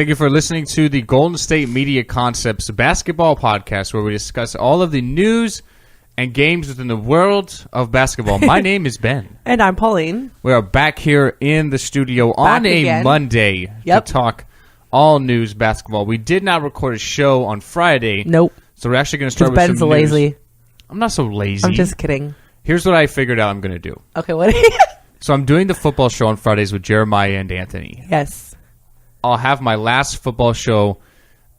Thank you for listening to the Golden State Media Concepts basketball podcast, where we discuss all of the news and games within the world of basketball. My name is Ben. And I'm Pauline. We are back here in the studio on a Monday to talk all news basketball. We did not record a show on Friday. Nope. So we're actually going to start with Ben's some news. lazy. I'm not so lazy. I'm just kidding. Here's what I figured out I'm going to do. Okay, what? So I'm doing the football show on Fridays with Jeremiah and Anthony. Yes. I'll have my last football show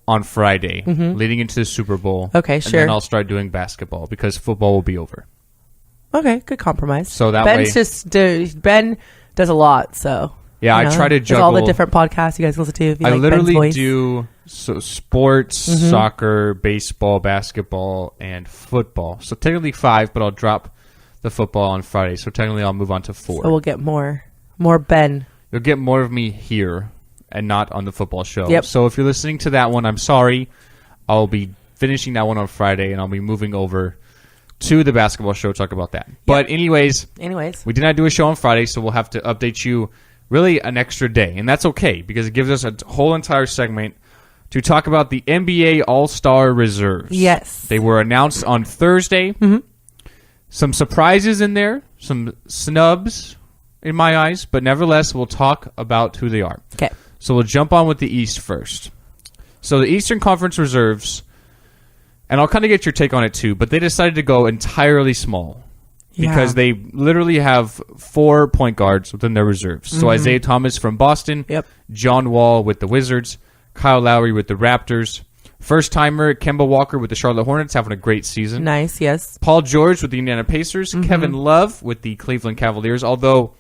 on Friday, leading into the Super Bowl. Okay, sure. And then I'll start doing basketball because football will be over. Okay, good compromise. So that Ben does a lot, so... Yeah, I try to juggle... all the different podcasts you guys listen to. If you I like literally Ben's voice. do sports, soccer, baseball, basketball, and football. So technically 5, but I'll drop the football on Friday. So technically I'll move on to 4. So we'll get more Ben. You'll get more of me here and not on the football show. Yep. So if you're listening to that one, I'm sorry. I'll be finishing that one on Friday, and I'll be moving over to the basketball show to talk about that. Yep. But anyways, we did not do a show on Friday, so we'll have to update you really an extra day. And that's okay, because it gives us a whole entire segment to talk about the NBA All-Star Reserves. Yes. They were announced on Thursday. Some surprises in there, some snubs in my eyes, but nevertheless, we'll talk about who they are. Okay. So we'll jump on with the East first. So the Eastern Conference Reserves, and I'll kind of get your take on it too, but they decided to go entirely small because they literally have 4 point guards within their reserves. So Isaiah Thomas from Boston, John Wall with the Wizards, Kyle Lowry with the Raptors, first-timer Kemba Walker with the Charlotte Hornets, having a great season. Nice, yes. Paul George with the Indiana Pacers, Kevin Love with the Cleveland Cavaliers, although...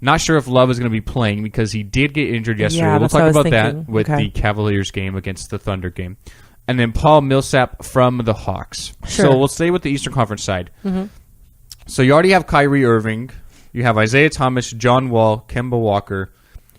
not sure if Love is going to be playing because he did get injured yesterday. Yeah, we'll talk about that with the Cavaliers game against the Thunder game. And then Paul Millsap from the Hawks. Sure. So we'll stay with the Eastern Conference side. So you already have Kyrie Irving. You have Isaiah Thomas, John Wall, Kemba Walker.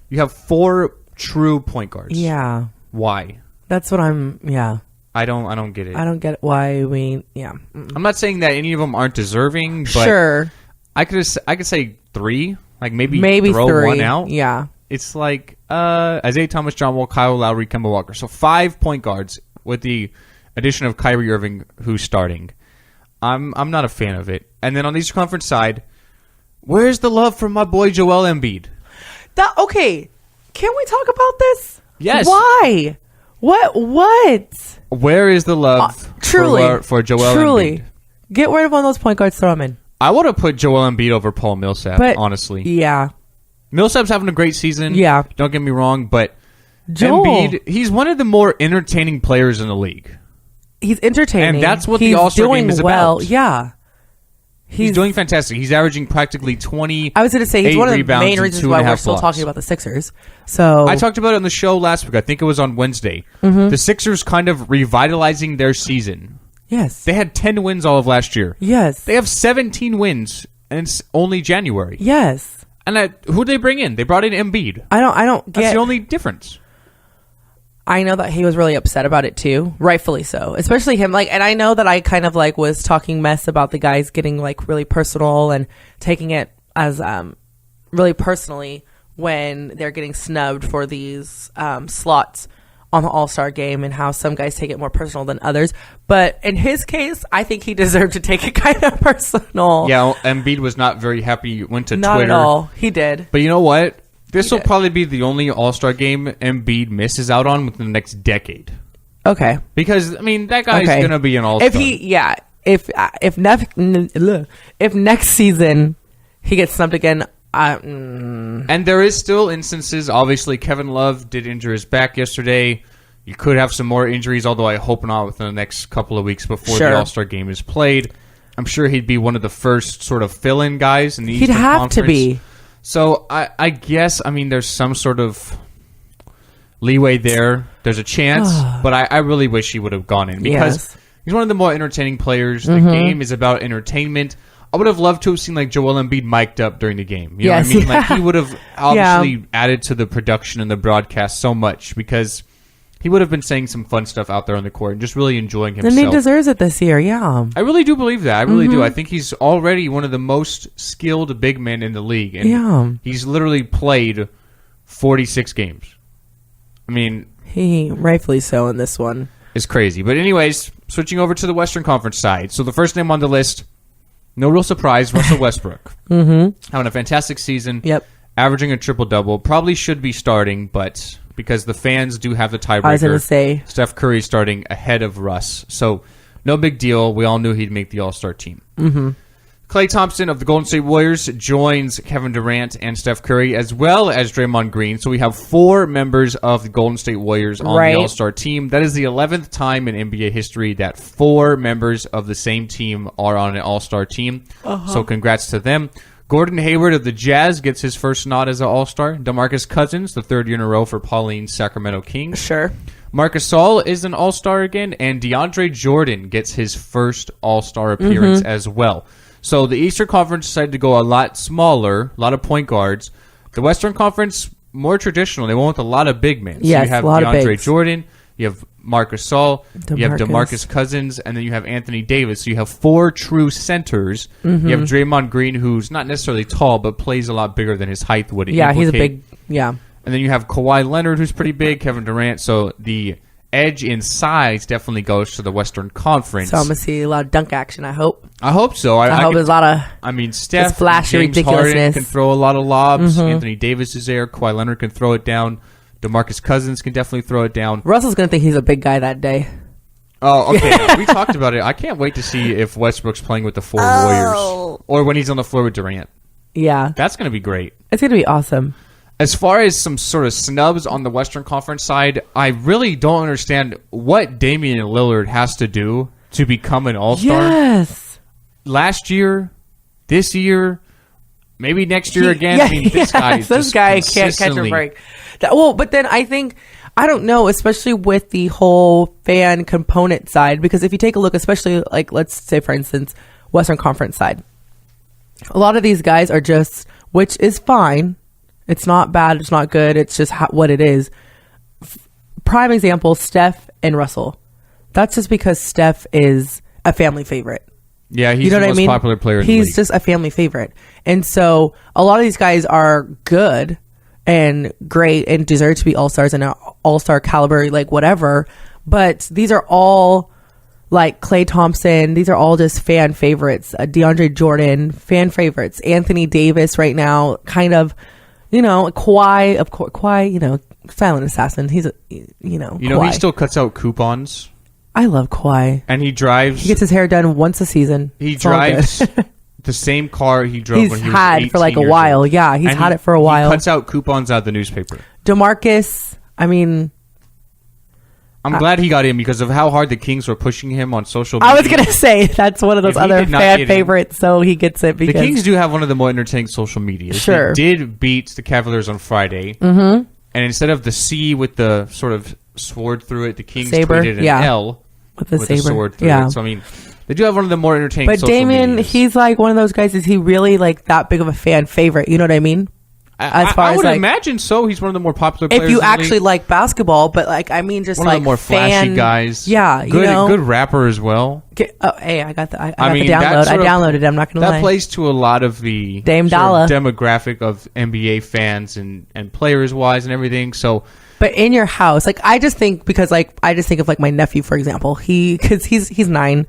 You have 4 true point guards. Yeah. Why? That's what I'm... Yeah. I don't get it. I don't get why we... Yeah. I'm not saying that any of them aren't deserving, but... Sure. I could say 3. Like maybe throw 3. 1 out. Yeah. It's like Isaiah Thomas, John Wall, Kyle Lowry, Kemba Walker. So 5 point guards with the addition of Kyrie Irving, who's starting. I'm not a fan of it. And then on the Eastern Conference side, where's the love from my boy Joel Embiid? Okay, can we talk about this? Yes. Why? What? Where is the love for Joel Embiid? Get rid of one of those point guards, throw him in. I would have put Joel Embiid over Paul Millsap, honestly. Yeah. Millsap's having a great season. Yeah. Don't get me wrong, but Joel. Embiid, he's one of the more entertaining players in the league. He's entertaining. And that's what the All-Star game is about. Yeah. He's doing fantastic. He's averaging practically 20. I was going to say, he's one of the main reasons why we're still talking about the Sixers. So I talked about it on the show last week. I think it was on Wednesday. The Sixers kind of revitalizing their season. Yes. They had 10 wins all of last year. Yes. They have 17 wins, and it's only January. Yes. And who'd they bring in? They brought in Embiid. I don't get... That's the only difference. I know that he was really upset about it too, rightfully so. Especially him, and I know that I kind of was talking mess about the guys getting really personal and taking it as really personally when they're getting snubbed for these slots on the All-Star game, and how some guys take it more personal than others. But in his case, I think he deserved to take it kind of personal. Yeah, Embiid was not very happy. Went to Not Twitter. Not at all. He did. But you know what? This will probably be the only All-Star game Embiid misses out on within the next decade. Okay. Because, that guy's going to be an All-Star. If next season he gets snubbed again... And there is still instances. Obviously, Kevin Love did injure his back yesterday. You could have some more injuries, although I hope not within the next couple of weeks before the All-Star game is played. I'm sure he'd be one of the first sort of fill-in guys in the Eastern Conference. He'd have to be. So I guess, there's some sort of leeway there. There's a chance, but I really wish he would have gone in because he's one of the more entertaining players. The game is about entertainment. I would have loved to have seen Joel Embiid mic'd up during the game. You know what I mean? He would have obviously added to the production and the broadcast so much because he would have been saying some fun stuff out there on the court and just really enjoying himself. And he deserves it this year, yeah. I really do believe that. I really do. I think he's already one of the most skilled big men in the league. And he's literally played 46 games. He rightfully so in this one. It's crazy. But anyways, switching over to the Western Conference side. So the first name on the list, no real surprise, Russell Westbrook. Having a fantastic season. Yep. Averaging a triple-double. Probably should be starting, but because the fans do have the tiebreaker, I was going to say. Steph Curry starting ahead of Russ. So no big deal. We all knew he'd make the All-Star team. Klay Thompson of the Golden State Warriors joins Kevin Durant and Steph Curry, as well as Draymond Green. So we have 4 members of the Golden State Warriors on the All-Star team. That is the 11th time in NBA history that 4 members of the same team are on an All-Star team. So congrats to them. Gordon Hayward of the Jazz gets his first nod as an All-Star. DeMarcus Cousins, the 3rd year in a row for Pauline's Sacramento Kings. Sure. Marcus Gasol is an All-Star again, and DeAndre Jordan gets his first All-Star appearance as well. So the Eastern Conference decided to go a lot smaller, a lot of point guards. The Western Conference, more traditional. They went with a lot of big men. Yes, so you have a lot of DeAndre bigs. Jordan, you have Marcus Gasol, you have DeMarcus Cousins, and then you have Anthony Davis. So you have 4 true centers. You have Draymond Green, who's not necessarily tall, but plays a lot bigger than his height would Yeah, implicate. he's a big, yeah. And then you have Kawhi Leonard, who's pretty big, Kevin Durant. So the edge in size definitely goes to the Western Conference. So I'm going to see a lot of dunk action, I hope. I hope so. I hope there's a lot of... I mean, Steph, flashy James ridiculousness. Harden can throw a lot of lobs. Anthony Davis is there. Kawhi Leonard can throw it down. DeMarcus Cousins can definitely throw it down. Russell's going to think he's a big guy that day. Oh, okay. We talked about it. I can't wait to see if Westbrook's playing with the 4 Warriors or when he's on the floor with Durant. Yeah. That's going to be great. It's going to be awesome. As far as some sort of snubs on the Western Conference side, I really don't understand what Damian Lillard has to do to become an All-Star. Yes. Last year, this year, maybe next year again. Yeah, I mean, this guy is this just guy can't catch a consistently- break. But then I think, I don't know, especially with the whole fan component side, because if you take a look, especially like, let's say, for instance, Western Conference side, a lot of these guys are just, which is fine. It's not bad. It's not good. It's just what it is. Prime example, Steph and Russell. That's just because Steph is a family favorite. Yeah, he's the most popular player in the league. He's just a family favorite. And so a lot of these guys are good and great and deserve to be all-stars and all-star caliber, like whatever. But these are all like Klay Thompson. These are all just fan favorites. DeAndre Jordan, fan favorites. Anthony Davis right now, kind of, Kawhi, of course, Kawhi, silent assassin. He's, Kawhi. He still cuts out coupons. I love Kawhi. And he drives. He gets his hair done once a season. He drives the same car he drove when he was 18 for like a years while. old. Yeah, he's And had it for a while. He cuts out coupons out of the newspaper. DeMarcus, I'm glad he got in because of how hard the Kings were pushing him on social media. I was going to say that's one of those If he other did not fan get in- favorites, so he gets it because The Kings do have one of the more entertaining social medias. Sure. They did beat the Cavaliers on Friday. Mm-hmm. And instead of the C with the sort of sword through it, the Kings Saber, tweeted an yeah. L with the with saber. a sword through Yeah. it. So, they do have one of the more entertaining But social Damien, medias. he's like one of those guys. Is he really like that big of a fan favorite? You know what I mean? I would imagine so. He's one of the more popular players If you in the actually league. like basketball, but just One like of the more flashy fan guys. Yeah, Good rapper as well. Hey, I got the I got mean, the download. that I downloaded it. I'm not gonna lie. That plays to a lot of the Dame sort of Dollar. demographic of NBA fans and players wise and everything. So, But in your house, I just think because I just think of my nephew, for example. Because he's 9,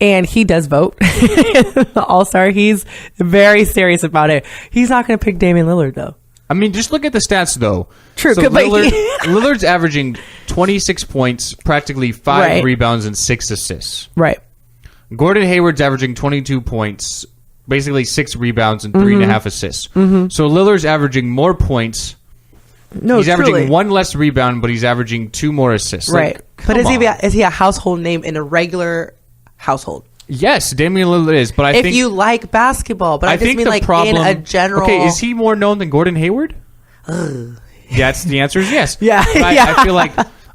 and he does vote All-Star. He's very serious about it. He's not going to pick Damian Lillard though. just look at the stats though. True, So but Lillard's averaging 26 points, practically 5 rebounds and 6 assists. Right. Gordon Hayward's averaging 22 points, basically 6 rebounds and 3.5 assists. Mm-hmm. So Lillard's averaging more points. No, he's truly. averaging 1 less rebound, but he's averaging 2 more assists. Right. But come on. is he a household name in a regular household? Yes, Damian Lillard is, but I think if you like basketball, but I just think mean the problem, in a general. Okay, is he more known than Gordon Hayward? Yes, the answer is yes. Yeah, But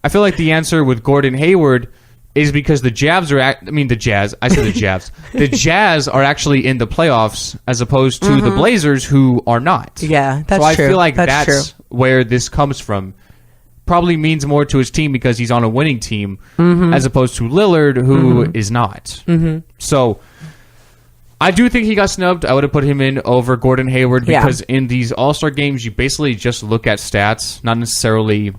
I feel like the answer with Gordon Hayward is because the Jazz are. The Jazz. I said the Jazz. The Jazz are actually in the playoffs as opposed to the Blazers, who are not. Yeah, that's so I true. feel like That's that's true. where this comes from. Probably means more to his team because he's on a winning team as opposed to Lillard, who is not. Mm-hmm. So I do think he got snubbed. I would have put him in over Gordon Hayward because in these All-Star games, you basically just look at stats, not necessarily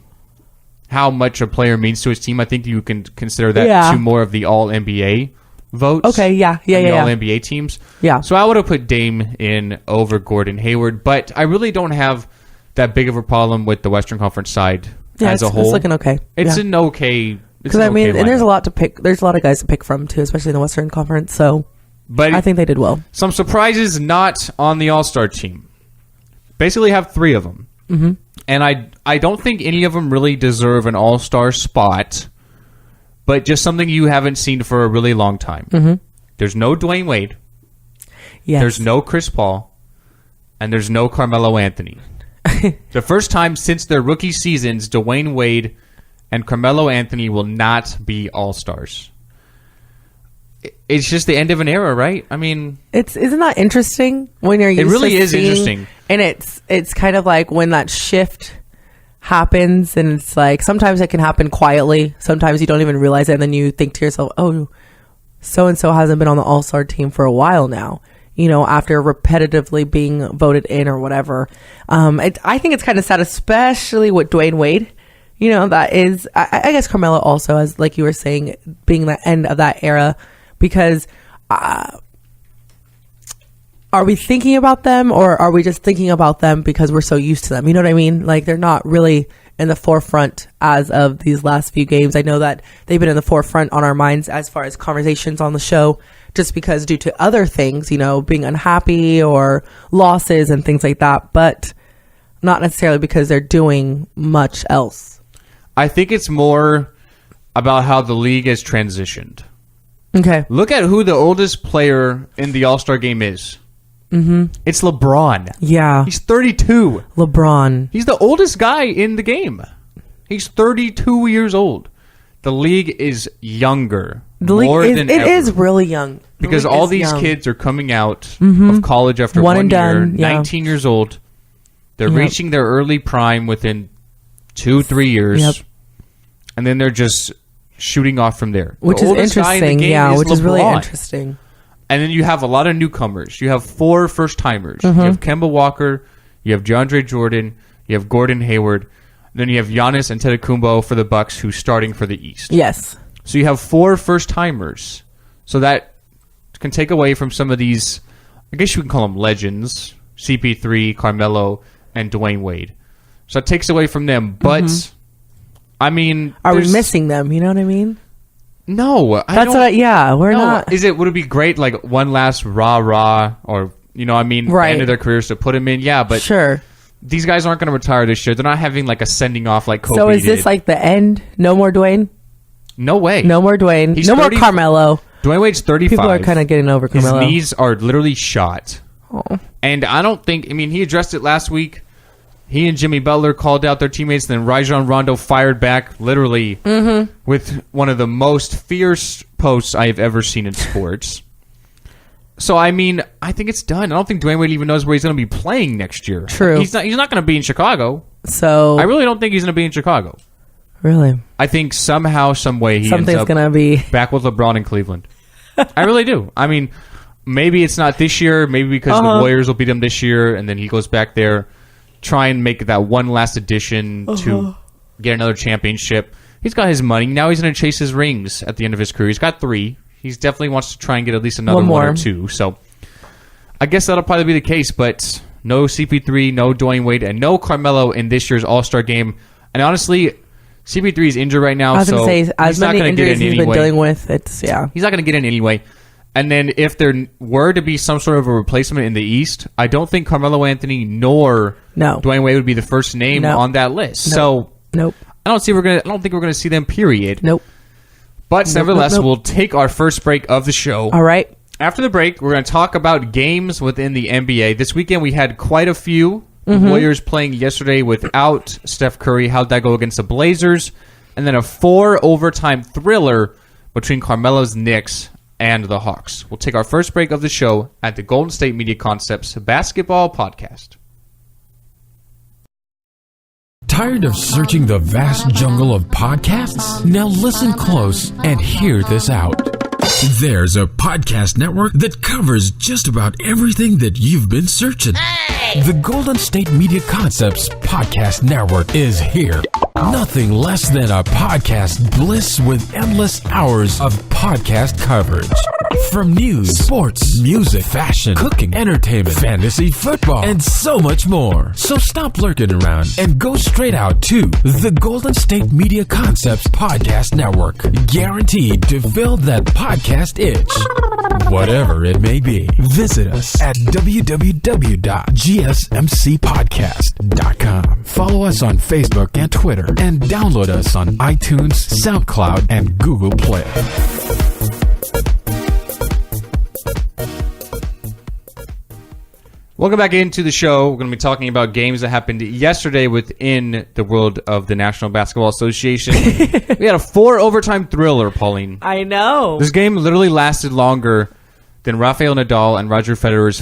how much a player means to his team. I think you can consider that to more of the All-NBA votes. Okay, yeah. All-NBA teams. Yeah. So I would have put Dame in over Gordon Hayward, but I really don't have that big of a problem with the Western Conference side as a whole. It's looking okay. It's an okay. Because I mean, and there's a lot to pick. There's a lot of guys to pick from too, especially in the Western Conference. So, but I think they did well. Some surprises not on the All-Star team. Basically, have 3 of them. Mm-hmm. And I don't think any of them really deserve an all-star spot, but just something you haven't seen for a really long time. Mm-hmm. There's no Dwayne Wade. Yes. There's no Chris Paul. And there's no Carmelo Anthony. The first time since their rookie seasons, Dwayne Wade and Carmelo Anthony will not be all-stars. It's just the end of an era, right? I mean, isn't that interesting when you're used it really to is seeing, interesting, and it's kind of like when that shift happens, and it's like sometimes it can happen quietly. Sometimes you don't even realize it, and then you think to yourself, "Oh, so and so hasn't been on the All-Star team for a while now." You know, after repetitively being voted in or whatever. I think it's kind of sad, especially with Dwayne Wade. You know, that is, I guess Carmelo also, as like you were saying, being the end of that era. Because are we thinking about them, or are we just thinking about them because we're so used to them? You know what I mean? Like, they're not really in the forefront as of these last few games. I know that they've been in the forefront on our minds as far as conversations on the show, just because due to other things, you know, being unhappy or losses and things like that, but not necessarily because they're doing much else. I think it's more about how the league has transitioned. Okay. Look at who the oldest player in the All-Star game is. Mm-hmm. It's LeBron. Yeah. He's 32. LeBron. He's the oldest guy in the game. He's 32 years old. The league is younger. The league than ever. It is really young. Because all these kids are coming out of college after one year, 19 years old. They're reaching their early prime within 2-3 years. Yep. And then they're just shooting off from there. Which is interesting. Which is really interesting. And then you have a lot of newcomers. You have 4 first-timers. You have Kemba Walker. You have DeAndre Jordan. You have Gordon Hayward. Then you have Giannis Antetokounmpo for the Bucks, who's starting for the East. Yes. So you have 4 first-timers. So that can take away from some of these, I guess you can call them legends, CP3, Carmelo, and Dwayne Wade. So it takes away from them. But, I mean... Are we missing them? You know what I mean? No. We're not. Would it be great, like, one last rah-rah, or, you know, I mean, the end of their careers to put them in? Yeah, but... Sure. These guys aren't going to retire this year. They're not having, like, a sending off like Kobe did. So is this, like, the end? No more Dwayne? No way. No more Dwayne. No more Carmelo. Dwayne Wade's 35. People are kind of getting over Carmelo. His knees are literally shot. Oh. And I don't think... I mean, he addressed it last week. He and Jimmy Butler called out their teammates, and then Rajon Rondo fired back, literally, with one of the most fierce posts I have ever seen in sports. So, I mean, I think it's done. I don't think Dwayne Wade even knows where he's going to be playing next year. True. He's not going to be in Chicago. So... I really don't think he's going to be in Chicago. Really? I think somehow, some way, he ends up gonna be back with LeBron in Cleveland. I really do. I mean, maybe it's not this year. Maybe because the Warriors will beat him this year, and then he goes back there, try and make that one last addition to get another championship. He's got his money. Now he's going to chase his rings at the end of his career. He's got 3. He definitely wants to try and get at least another one or 2. So I guess that'll probably be the case, but no CP3, no Dwayne Wade, and no Carmelo in this year's All-Star game. And honestly, CP3 is injured right now, so he's not going to get in anyway. He's been dealing with, he's not going to get in anyway. And then if there were to be some sort of a replacement in the East, I don't think Carmelo Anthony nor Dwayne Wade would be the first name on that list. So nope. I don't think we're gonna see them. Period. Nope. But nevertheless, we'll take our first break of the show. All right. After the break, we're going to talk about games within the NBA. This weekend we had quite a few. The Warriors playing yesterday without Steph Curry. How'd that go against the Blazers? And then a 4 overtime thriller between Carmelo's Knicks and the Hawks. We'll take our first break of the show at the Golden State Media Concepts Basketball Podcast. Tired of searching the vast jungle of podcasts? Now listen close and hear this out. There's a podcast network that covers just about everything that you've been searching. Hey! The Golden State Media Concepts Podcast Network is here. Nothing less than a podcast bliss with endless hours of podcast coverage. From news, sports, music, fashion, cooking, entertainment, fantasy, football, and so much more. So stop lurking around and go straight out to the Golden State Media Concepts Podcast Network. Guaranteed to fill that podcast itch. Whatever it may be. Visit us at www.gsmcpodcast.com. Follow us on Facebook and Twitter, and download us on iTunes, SoundCloud, and Google Play. Welcome back into the show. We're going to be talking about games that happened yesterday within the world of the National Basketball Association. We had a 4-overtime thriller, Pauline. I know. This game literally lasted longer than Rafael Nadal and Roger Federer's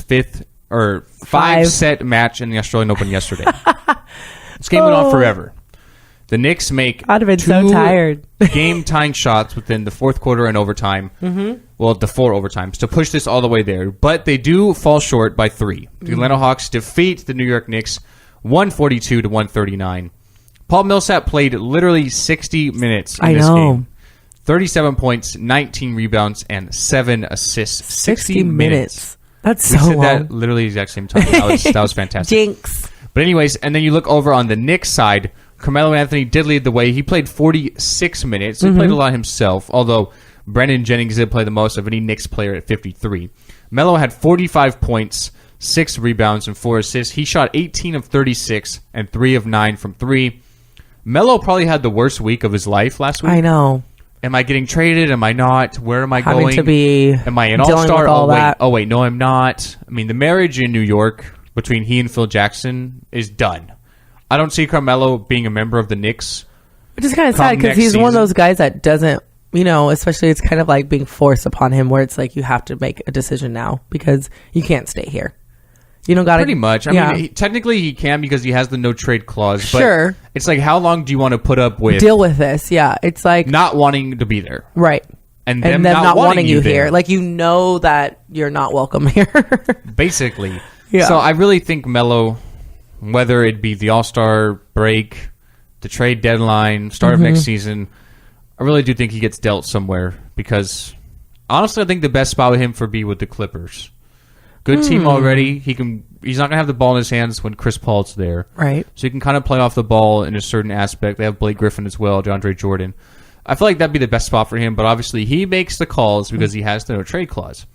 five-set match in the Australian Open yesterday. This game went on forever. The Knicks make I'd have been so tired. game-tying shots within the fourth quarter and overtime. Mm-hmm. Well, the 4 overtimes to push this all the way there. But they do fall short by 3. The Atlanta Hawks defeat the New York Knicks 142-139. Paul Millsap played literally 60 minutes in this game. 37 points, 19 rebounds, and 7 assists. 60 minutes. That's so long. We said that literally the exact same time. That was fantastic. Jinx. But anyways, and then you look over on the Knicks side. Carmelo Anthony did lead the way. He played 46 minutes. He played a lot himself, although Brandon Jennings did play the most of any Knicks player at 53. Melo had 45 points, 6 rebounds, and 4 assists. He shot 18 of 36 and 3 of 9 from 3. Melo probably had the worst week of his life last week. I know. Am I getting traded? Am I not? Where am I Having going? to be am I an dealing all-star? with all that. Oh, wait, no, I'm not. I mean, the marriage in New York between he and Phil Jackson is done. I don't see Carmelo being a member of the Knicks. Which is kind of sad because he's one of those guys that doesn't, especially it's kind of like being forced upon him where it's like you have to make a decision now because you can't stay here. You don't got to. Pretty much. I mean, technically he can because he has the no trade clause. But sure. It's like, how long do you want to put up with? Deal with this. Yeah. It's like. Not wanting to be there. Right. And them not wanting you here. there. Like, that you're not welcome here. Basically. Yeah. So I really think Melo, whether it be the All-Star break, the trade deadline, start of next season, I really do think he gets dealt somewhere because honestly, I think the best spot with him be with the Clippers. Good team already. He's not gonna have the ball in his hands when Chris Paul's there, right? So he can kind of play off the ball in a certain aspect. They have Blake Griffin as well, DeAndre Jordan. I feel like that'd be the best spot for him, but obviously he makes the calls because he has the no trade clause.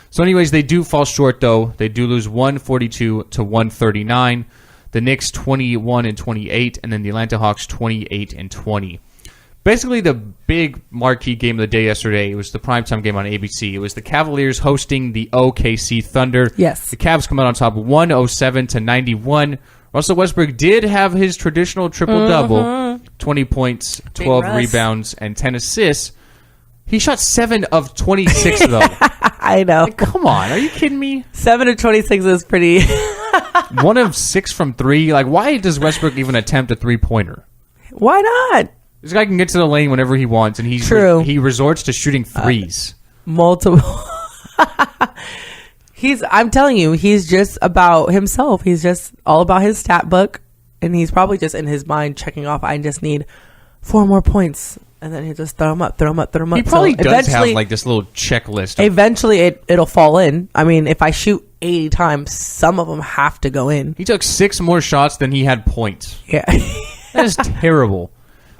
So, anyways, they do fall short though. They do lose 142-139. The Knicks 21-28, and then the Atlanta Hawks 28-20. Basically, the big marquee game of the day yesterday, it was the primetime game on ABC. It was the Cavaliers hosting the OKC Thunder. Yes. The Cavs come out on top 107-91. Russell Westbrook did have his traditional triple-double, 20 points, 12 rebounds, and 10 assists. He shot 7 of 26, though. I know. Like, come on. Are you kidding me? 7 of 26 is pretty... 1 of 6 from 3. Like, why does Westbrook even attempt a three-pointer? Why not? This guy can get to the lane whenever he wants, and he resorts to shooting threes. Multiple. I'm telling you, he's just about himself. He's just all about his stat book, and he's probably just in his mind checking off, I just need 4 more points. And then he just throw them up. He probably does have like this little checklist. Eventually, it'll fall in. I mean, if I shoot 80 times, some of them have to go in. He took 6 more shots than he had points. Yeah. That is terrible.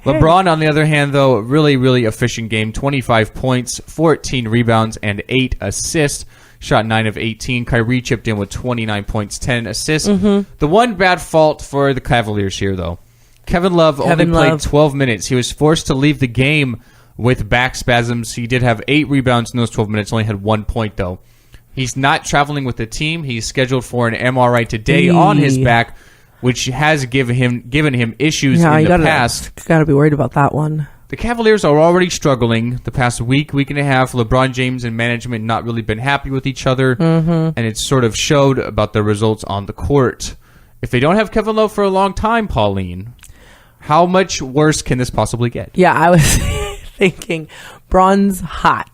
LeBron, on the other hand, though, really, really efficient game. 25 points, 14 rebounds, and 8 assists. Shot 9 of 18. Kyrie chipped in with 29 points, 10 assists. The one bad fault for the Cavaliers here, though. Kevin Love only played 12 minutes. He was forced to leave the game with back spasms. He did have 8 rebounds in those 12 minutes, only had 1 point, though. He's not traveling with the team. He's scheduled for an MRI today on his back, which has given him issues in the past. Got to be worried about that one. The Cavaliers are already struggling the past week and a half. LeBron James and management not really been happy with each other, and it sort of showed about the results on the court. If they don't have Kevin Love for a long time, Pauline, how much worse can this possibly get? Yeah, I was thinking Bron's hot.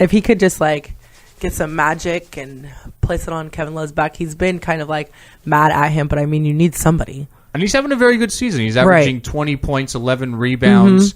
If he could just like get some magic and place it on Kevin Love's back. He's been kind of like mad at him, but I mean, you need somebody. And he's having a very good season. He's averaging 20 points, 11 rebounds.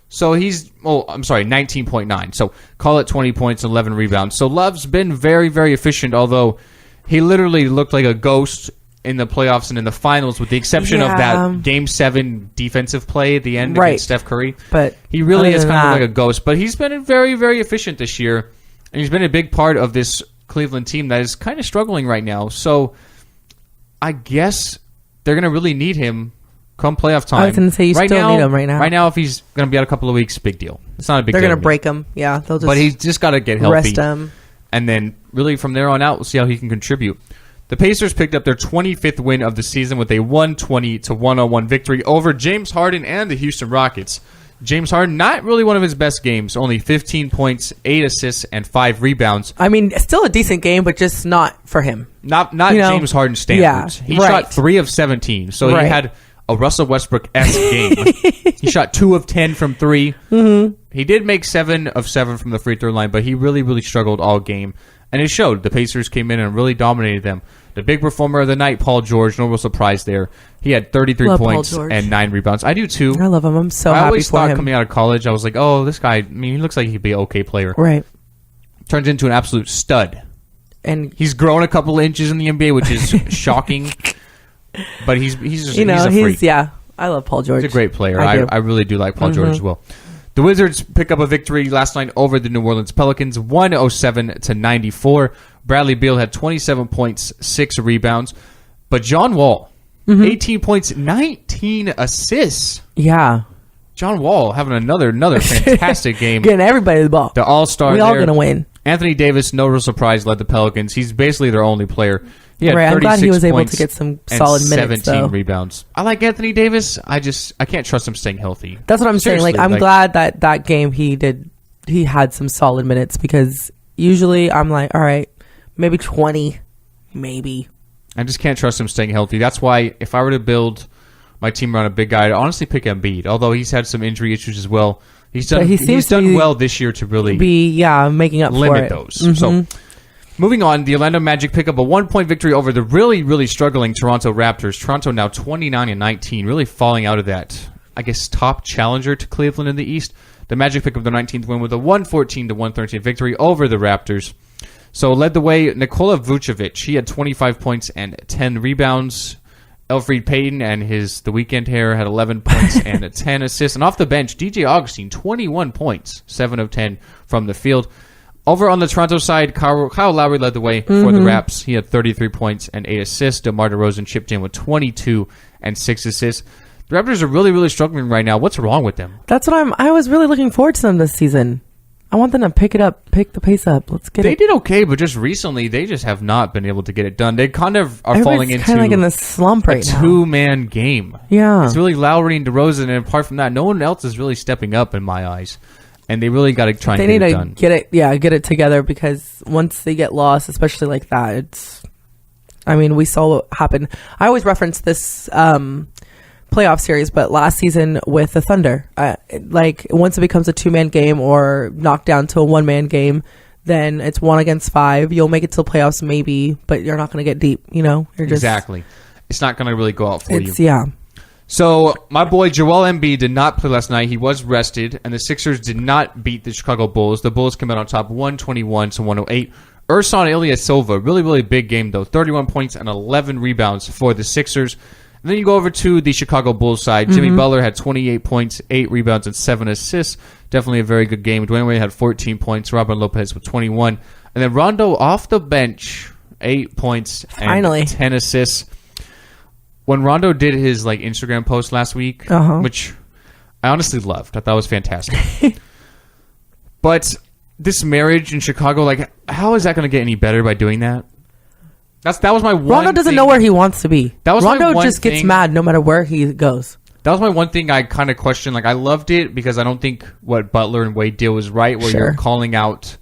So he's, 19.9. So call it 20 points, 11 rebounds. So Love's been very, very efficient, although he literally looked like a ghost in the playoffs and in the finals, with the exception of that Game 7 defensive play at the end against Steph Curry. But he really is kind of like a ghost. But he's been very, very efficient this year, and he's been a big part of this Cleveland team that is kind of struggling right now. So I guess they're going to really need him come playoff time. I was going to say, you still need him right now. Right now, if he's going to be out a couple of weeks, big deal. It's not a big deal. They're going to break him. Yeah, they'll just. But he's just got to get healthy. Rest him. And then, really, from there on out, we'll see how he can contribute. The Pacers picked up their 25th win of the season with a 120-101 victory over James Harden and the Houston Rockets. James Harden, not really one of his best games. Only 15 points, 8 assists, and 5 rebounds. I mean, still a decent game, but just not for him. Not James Harden standards. He shot 3 of 17, so he had a Russell Westbrook-esque game. He shot 2 of 10 from 3. He did make 7 of 7 from the free throw line, but he really, really struggled all game. And it showed. The Pacers came in and really dominated them. The big performer of the night, Paul George, no real surprise there. He had 33 points and 9 rebounds. I do too. I love him. I'm so happy for him. I always thought coming out of college, I was like, oh, this guy, I mean, he looks like he'd be an okay player. Right. Turns into an absolute stud. And he's grown a couple of inches in the NBA, which is shocking. But he's just, he's a freak. I love Paul George. He's a great player. I really do like Paul George as well. The Wizards pick up a victory last night over the New Orleans Pelicans, 107-94. Bradley Beal had 27 points, 6 rebounds. But John Wall, 18 points, 19 assists. Yeah. John Wall having another fantastic game. Getting everybody the ball. The all-star We all going to win. Anthony Davis, no real surprise, led the Pelicans. He's basically their only player. He had 36 I'm glad he was able points to get some solid minutes, 17 rebounds. I like Anthony Davis. I can't trust him staying healthy. That's what I'm saying. Like, I'm glad that game he had some solid minutes, because usually I'm like, all right, maybe 20, maybe. I just can't trust him staying healthy. That's why if I were to build my team around a big guy, I'd honestly pick Embiid, although he's had some injury issues as well. He's done well this year to really making up limit for it. those. So moving on, the Orlando Magic pick up a 1-point victory over the really, really struggling Toronto Raptors. Toronto now 29-19, really falling out of that, I guess, top challenger to Cleveland in the East. The Magic pick up their 19th win with a 114-113 victory over the Raptors. So led the way Nikola Vucevic. He had 25 points and 10 rebounds. Elfrid Payton and the weekend hair had 11 points and 10 assists. And off the bench, DJ Augustine, 21 points, 7 of 10 from the field. Over on the Toronto side, Kyle Lowry led the way for the Raps. He had 33 points and 8 assists. DeMar DeRozan chipped in with 22 and 6 assists. The Raptors are really, really struggling right now. What's wrong with them? That's what I was really looking forward to them this season. I want them to pick the pace up. Let's get it. They did okay, but just recently, they just have not been able to get it done. They kind of are falling into kind of like in the slump right now. A two-man game. Yeah. It's really Lowry and DeRozan, and apart from that, no one else is really stepping up in my eyes. And they really got to try and get it done. They need to get it together, because once they get lost, especially like that, we saw what happened. I always reference this playoff series, but last season with the Thunder, once it becomes a 2-man game or knocked down to a 1-man game, then it's 1 against 5. You'll make it to the playoffs maybe, but you're not going to get deep. You're just exactly. It's not going to really go out for you. Yeah. So my boy Joel Embiid did not play last night. He was rested, and the Sixers did not beat the Chicago Bulls. The Bulls came out on top 121-108. Ersan Ilyasova, really, really big game though. 31 points and 11 rebounds for the Sixers. And then you go over to the Chicago Bulls side. Jimmy Butler had 28 points, 8 rebounds, and 7 assists. Definitely a very good game. Dwayne Wade had 14 points. Robin Lopez with 21. And then Rondo off the bench, 8 points and 10 assists. When Rondo did his Instagram post last week, which I honestly loved. I thought it was fantastic. But this marriage in Chicago, how is that going to get any better by doing that? That was my one Rondo doesn't know where he wants to be. Rondo just gets mad no matter where he goes. That was my one thing I kind of questioned. I loved it because I don't think what Butler and Wade did was right, where you're calling out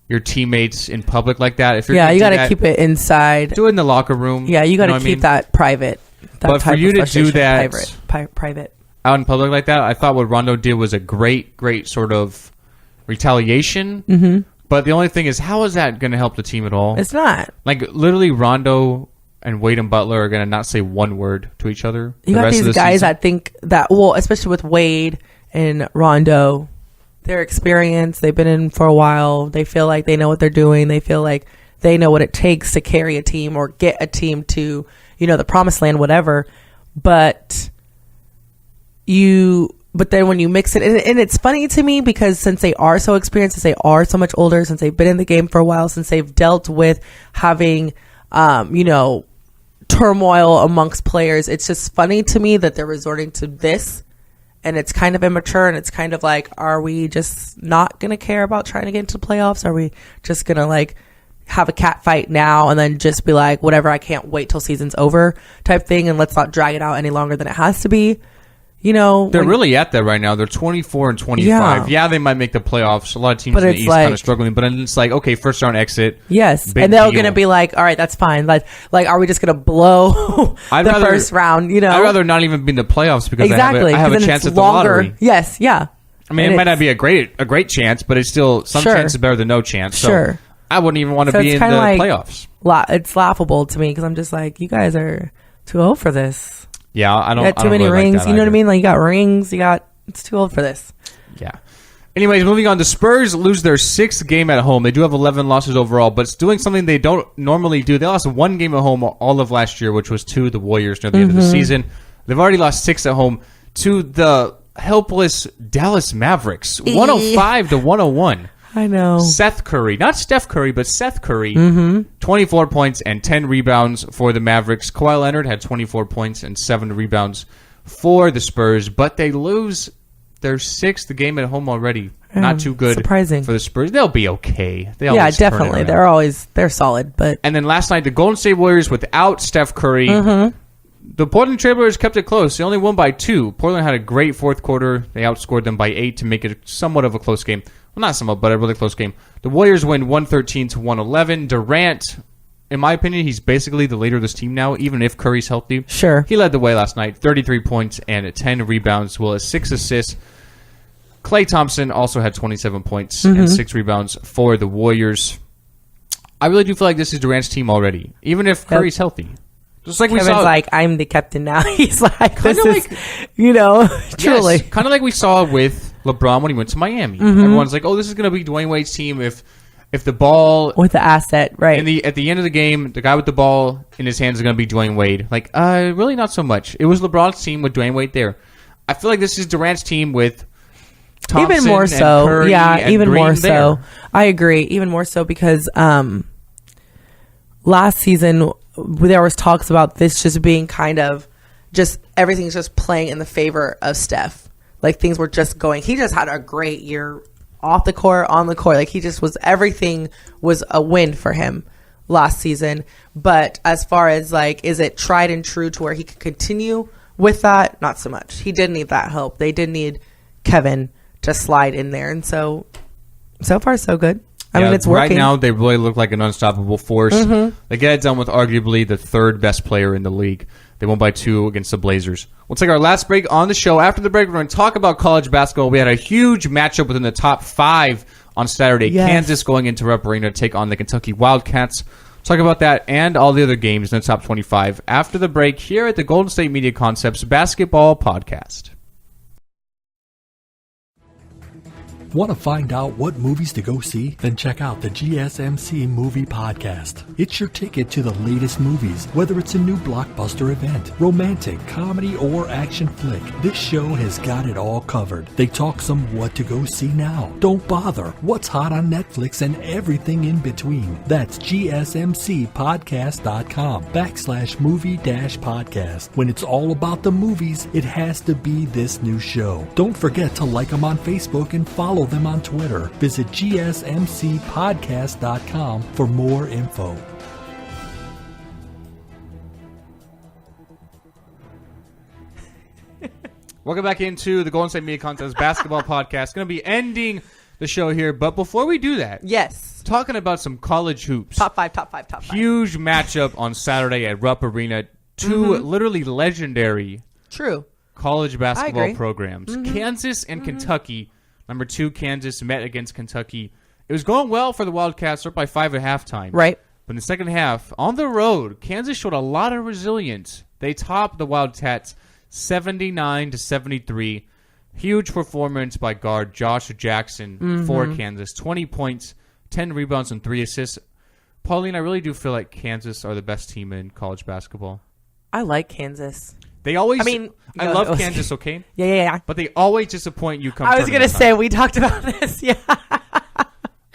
your teammates in public like that. If you're you got to keep it inside. Do it in the locker room. Yeah, you got to keep that private. But for you to do that private out in public like that, I thought what Rondo did was a great sort of retaliation. Mm-hmm. But the only thing is, how is that going to help the team at all? It's not. Like, literally, Rondo and Wade and Butler are going to not say one word to each other. You got these guys that think that, well, especially with Wade and Rondo, their experience, they've been in for a while. They feel like they know what they're doing. They feel like they know what it takes to carry a team or get a team to, the promised land, whatever. But then when you mix it, and it's funny to me because since they are so experienced, since they are so much older, since they've been in the game for a while, since they've dealt with having, turmoil amongst players, it's just funny to me that they're resorting to this, and it's kind of immature, and it's kind of like, are we just not going to care about trying to get into the playoffs? Are we just going to like have a cat fight now and then just be like, whatever, I can't wait till season's over type thing, and let's not drag it out any longer than it has to be? They're really at that right now. They're 24 and 25. Yeah, they might make the playoffs. A lot of teams in the East kind of struggling, but it's like, okay, first round exit. Yes, and they're going to be like, all right, that's fine. Like, are we just going to blow first round? I'd rather not even be in the playoffs because I have a chance at the lottery. Yes, yeah. I mean, it might not be a great chance, but it's still some chance is better than no chance. So I wouldn't even want to be in the playoffs. It's laughable to me because I'm just like, you guys are too old for this. Yeah, I don't. You got too many rings. You know what I mean? Like, you got rings. It's too old for this. Yeah. Anyways, moving on. The Spurs lose their 6th game at home. They do have 11 losses overall, but it's doing something they don't normally do. They lost 1 game at home all of last year, which was to the Warriors near the end of the season. They've already lost 6 at home to the helpless Dallas Mavericks, 105-101. I know. Seth Curry, not Steph Curry, but Seth Curry, 24 points and 10 rebounds for the Mavericks. Kawhi Leonard had 24 points and 7 rebounds for the Spurs, but they lose their 6th game at home already. Not too good. Surprising for the Spurs. They'll be okay. Definitely. They're solid. But and then last night, the Golden State Warriors without Steph Curry. The Portland Trailblazers kept it close. They only won by 2. Portland had a great fourth quarter. They outscored them by 8 to make it somewhat of a close game. Well, not somewhat, but a really close game. The Warriors win 113-111. Durant, in my opinion, he's basically the leader of this team now, even if Curry's healthy. Sure. He led the way last night, 33 points and 10 rebounds, as well as 6 assists. Klay Thompson also had 27 points and 6 rebounds for the Warriors. I really do feel like this is Durant's team already, even if Curry's healthy. Just like Kevin's we saw, like, I'm the captain now. He's like, this is, truly. Yes, kind of like we saw with LeBron when he went to Miami. Everyone's like, oh, this is going to be Dwayne Wade's team if the ball... With the asset, right. At the end of the game, the guy with the ball in his hands is going to be Dwayne Wade. Like, really not so much. It was LeBron's team with Dwayne Wade there. I feel like this is Durant's team with Thompson even more so. And Curry and even Green more there. So. I agree. Even more so because last season... there was talks about this just being kind of just everything's just playing in the favor of Steph. Like things were just going. He just had a great year off the court, on the court. Like he just was, everything was a win for him last season. But as far as like, is it tried and true to where he could continue with that? Not so much. He did need that help. They did need Kevin to slide in there. And so far so good. I mean, it's working. Right now, they really look like an unstoppable force. They get it done with arguably the 3rd best player in the league. They won by 2 against the Blazers. We'll take our last break on the show. After the break, we're going to talk about college basketball. We had a huge matchup within the top 5 on Saturday. Yes. Kansas going into Rupp Arena to take on the Kentucky Wildcats. Talk about that and all the other games in the top 25 after the break here at the Golden State Media Concepts Basketball Podcast. Want to find out what movies to go see? Then check out the GSMC Movie Podcast. It's your ticket to the latest movies, whether it's a new blockbuster event, romantic, comedy, or action flick. This show has got it all covered. They talk some what to go see now. Don't bother. What's hot on Netflix and everything in between. That's GSMCpodcast.com/movie-podcast. When it's all about the movies, it has to be this new show. Don't forget to like them on Facebook and follow them on Twitter. Visit GSMCpodcast.com for more info. Welcome back into the Golden State Media Concepts Basketball Podcast. Going to be ending the show here, but before we do that, yes, talking about some college hoops. Top five. Huge matchup on Saturday at Rupp Arena. Two literally legendary college basketball programs, Kansas and Kentucky. Number 2, Kansas met against Kentucky. It was going well for the Wildcats, up by 5 at halftime. Right. But in the second half, on the road, Kansas showed a lot of resilience. They topped the Wildcats 79-73. Huge performance by guard Josh Jackson for Kansas. 20 points, 10 rebounds, and 3 assists. Pauline, I really do feel like Kansas are the best team in college basketball. I like Kansas. They always. I mean, I love Kansas. Okay. Yeah. But they always disappoint you. I was gonna say we talked about this. Yeah.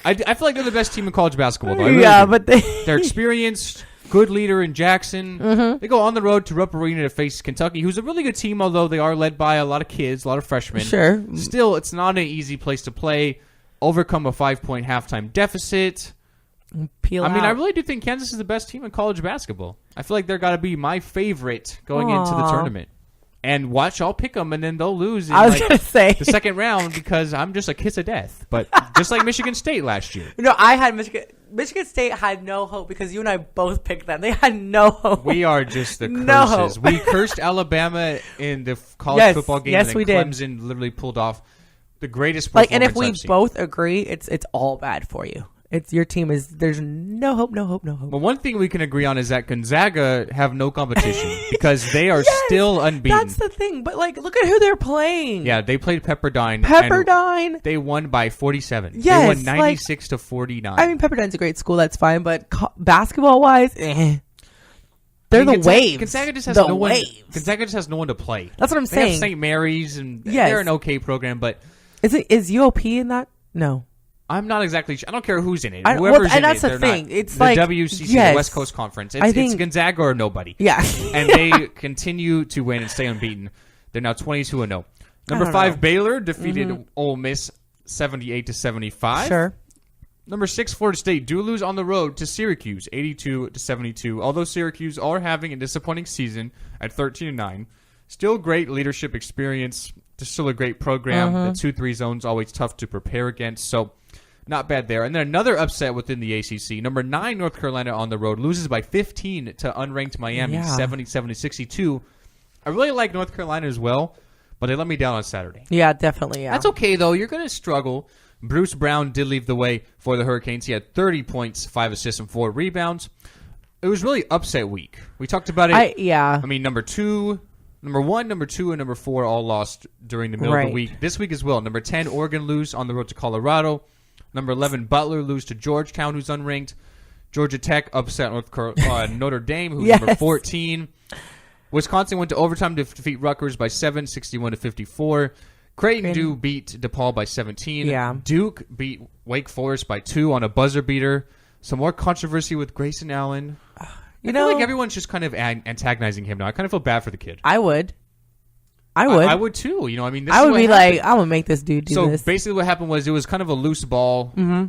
I feel like they're the best team in college basketball. Though. Really yeah, do. but they're experienced. Good leader in Jackson. They go on the road to Rupp Arena to face Kentucky, who's a really good team, although they are led by a lot of kids, a lot of freshmen. Sure. Still, it's not an easy place to play. Overcome a 5-point halftime deficit. I really do think Kansas is the best team in college basketball. I feel like they're got to be my favorite going into the tournament. And watch, I'll pick them, and then they'll lose in gonna say the second round because I'm just a kiss of death. But just like Michigan State last year. No, I had Michigan State had no hope because you and I both picked them. They had no hope. We are just the curses. No. We cursed Alabama in the college football game. Yes, and then we did. Clemson literally pulled off the greatest performance and if we I've seen. both agree, it's all bad for you. It's your team there's no hope. But one thing we can agree on is that Gonzaga have no competition because they are still unbeaten. That's the thing. But look at who they're playing. Yeah, they played Pepperdine. Pepperdine. They won by 47. Yes, they won 96-49. I mean, Pepperdine's a great school. That's fine. But basketball wise, They're the waves. Gonzaga just has Gonzaga just has no one to play. That's what I'm saying. They have St. Mary's, and they're an okay program, but is UOP in that? No. I'm not exactly sure. I don't care who's in it. And that's the thing. It's the like WCC, the West Coast Conference. It's Gonzaga or nobody. Yeah. And they continue to win and stay unbeaten. They're now 22-0. Number 5, Baylor defeated Ole Miss 78-75. Sure. Number 6, Florida State do lose on the road to Syracuse 82-72. Although Syracuse are having a disappointing season at 13-9, still great leadership experience. Still a great program. The 2-3 zone's always tough to prepare against. So not bad there. And then another upset within the ACC. Number 9, North Carolina on the road loses by 15 to unranked Miami 77-62. I really like North Carolina as well, but they let me down on Saturday. Yeah, definitely. Yeah. That's okay though. You're going to struggle. Bruce Brown did lead the way for the Hurricanes. He had 30 points, 5 assists, and 4 rebounds. It was really upset week. We talked about it. I mean, number 1, number 2, and number 4 all lost during the middle of the week. This week as well. Number 10, Oregon lose on the road to Colorado. Number 11, Butler lose to Georgetown, who's unranked. Georgia Tech upset Notre Dame, who's number 14. Wisconsin went to overtime to defeat Rutgers by 7, 61-54. Creighton beat DePaul by 17. Yeah. Duke beat Wake Forest by 2 on a buzzer beater. Some more controversy with Grayson Allen. I feel like everyone's just kind of antagonizing him now. I kind of feel bad for the kid. I would. I would too. You know, I mean, this I would be happened. like, I'm gonna make this dude do this. So basically, what happened was it was kind of a loose ball. Mm-hmm.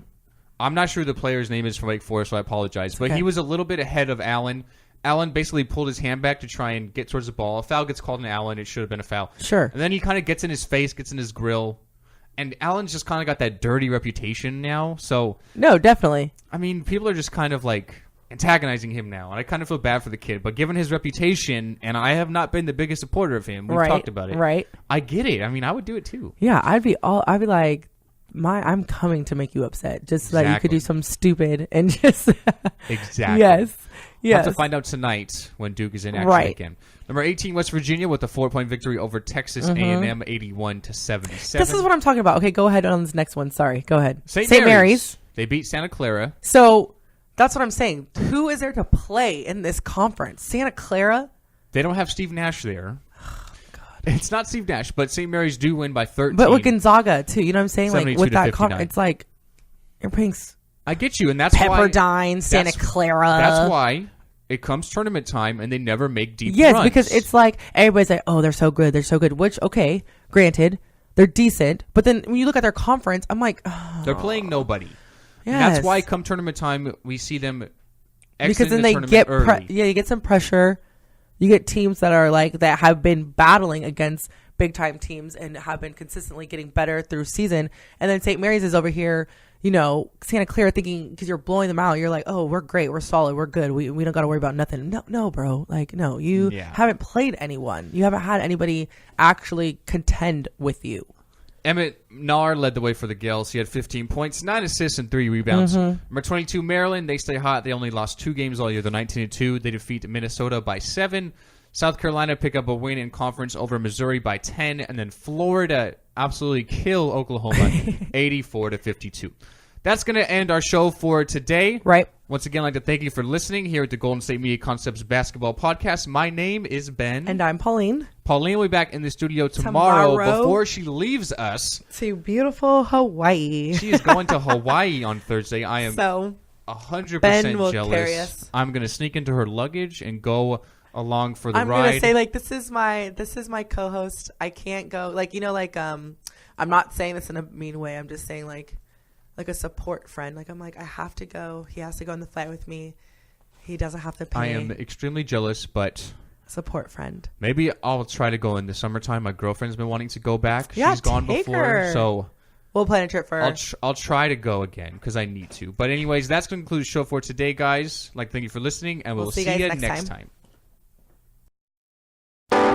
I'm not sure the player's name is from Wake Forest, so I apologize. But he was a little bit ahead of Allen. Allen basically pulled his hand back to try and get towards the ball. A foul gets called on Allen. It should have been a foul. Sure. And then he kind of gets in his face, gets in his grill. And Allen's just kind of got that dirty reputation now. So no, definitely. I mean, people are just kind of like antagonizing him now, and I kind of feel bad for the kid. But given his reputation, and I have not been the biggest supporter of him, we've talked about it. Right. I get it. I mean, I would do it too. Yeah, I'd be like, I'm coming to make you upset, just so that you could do something stupid and just exactly. Yes. We'll have to find out tonight when Duke is in action again. Number 18, West Virginia with a 4-point victory over Texas A&M, 81-77. This is what I'm talking about. Okay, go ahead on this next one. Sorry, go ahead. St. Mary's. They beat Santa Clara. So that's what I'm saying. Who is there to play in this conference? Santa Clara? They don't have Steve Nash there. It's not Steve Nash, but St. Mary's do win by 13. But with Gonzaga, too. You know what I'm saying? Like with that conference, it's like you're playing. I get you, and that's Pepperdine, Santa Clara. That's why it comes tournament time, and they never make deep runs. Yes, because it's like everybody's like, oh, they're so good, they're so good. Which, okay, granted, they're decent. But then when you look at their conference, I'm like, oh. They're playing nobody. Yes. And that's why come tournament time, we see them because then they get you get some pressure. You get teams that are like that have been battling against big time teams and have been consistently getting better through season. And then St. Mary's is over here, you know, Santa Clara thinking because you're blowing them out. You're like, oh, we're great, we're solid, we're good. We don't got to worry about nothing. No, bro. Like, no, you haven't played anyone. You haven't had anybody actually contend with you. Emmett Nahr led the way for the Gales. He had 15 points, 9 assists, and 3 rebounds. Number 22, Maryland. They stay hot. They only lost 2 games all year. They're 19-2. They defeat Minnesota by 7. South Carolina pick up a win in conference over Missouri by 10. And then Florida absolutely kill Oklahoma 84-52. That's going to end our show for today. Right. Once again, I'd like to thank you for listening here at the Golden State Media Concepts Basketball Podcast. My name is Ben. And I'm Pauline. Pauline will be back in the studio tomorrow. Before she leaves us. To beautiful Hawaii. She is going to Hawaii on Thursday. I am 100% Ben will jealous. carry us. I'm going to sneak into her luggage and go along for the ride. I'm going to say, like, this is my co-host. I can't go. Like, you know, like, I'm not saying this in a mean way. I'm just saying, like a support friend. Like, I'm like, I have to go. He has to go on the flight with me. He doesn't have to pay. I am extremely jealous, but support friend. Maybe I'll try to go in the summertime. My girlfriend's been wanting to go back. Yeah, she's gone take before, her. so we'll plan a trip for her. I'll try to go again because I need to. But anyways, that's going to conclude the show for today, guys. Thank you for listening, and we'll see you next time.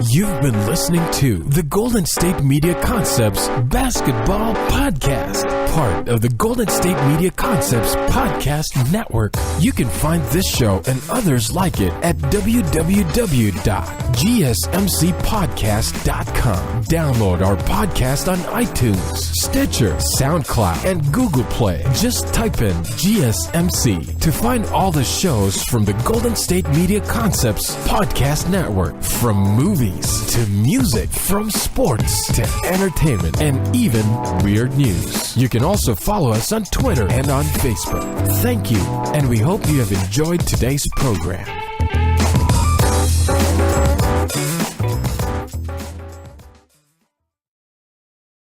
You've been listening to the Golden State Media Concepts Basketball Podcast, part of the Golden State Media Concepts Podcast Network. You can find this show and others like it at www.gsmcpodcast.com. Download our podcast on iTunes, Stitcher, SoundCloud, and Google Play. Just type in GSMC to find all the shows from the Golden State Media Concepts Podcast Network, from movies to music, from sports to entertainment, and even weird news. You can also follow us on Twitter and on Facebook. Thank you, and we hope you have enjoyed today's program.